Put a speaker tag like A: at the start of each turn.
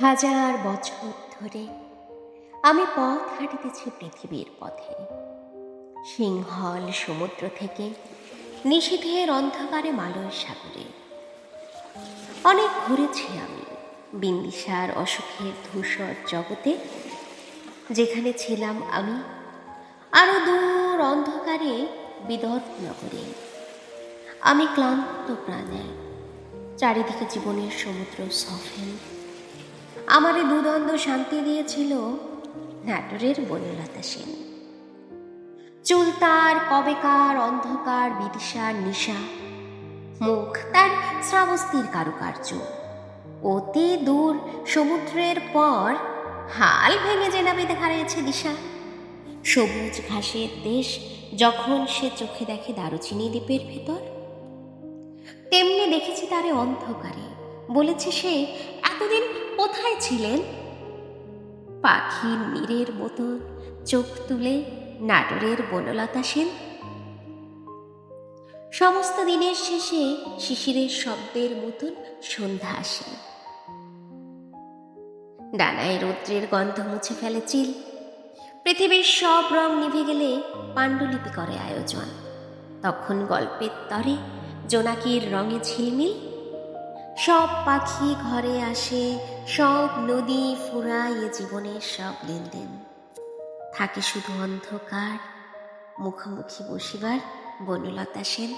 A: হাজার বছর ধরে আমি পথ হাঁটিতেছি পৃথিবীর পথে। সিংহল সমুদ্র থেকে নিশীথের অন্ধকারে মালয় সাগরে। অনেক ঘুরেছি আমি বিন্দিসার অসুখের ধূসর জগতে, যেখানে ছিলাম আমি আরো দূর অন্ধকারে বিদর্ভ নগরে। আমি ক্লান্ত প্রাণে, চারিদিকে জীবনের সমুদ্র সফেন। আমারে দুদণ্ড শান্তি দিয়েছিল নাটোরের বনলতা সেন। চুল তার কবেকার অন্ধকার বিদিশার নিশা, মুখ তার শ্রাবস্তির কারুকার্য। অতি দূর সমুদ্রের পর হাল ভেঙে যে নাবিতে হারিয়েছে দিশা। সবুজ ঘাসের দেশ যখন সে চোখে দেখে দারুচিনি দ্বীপের ভেতর, তেমনি দেখেছি তারে অন্ধকারে। বলেছে সে, এতদিন কোথায় ছিলেন? পাখির নীরের মতো চোখ তুলে নাটোরের বনলতা সেন। সমস্ত দিনের শেষে শিশিরের শব্দের মতন সন্ধ্যা আসে। ডানায় রৌদ্রের গন্ধ মুছে ফেলে চিল। পৃথিবীর সব রং নিভে গেলে পাণ্ডুলিপি করে আয়োজন। তখন গল্পের তরে জোনাকির রঙে ঝিলমিল। সব পাখি ঘরে আসে, সব নদী ফুরায় এ জীবনের সব লেনদেন। থাকে শুধু অন্ধকার, মুখোমুখি বসিবার বনলতা সেন।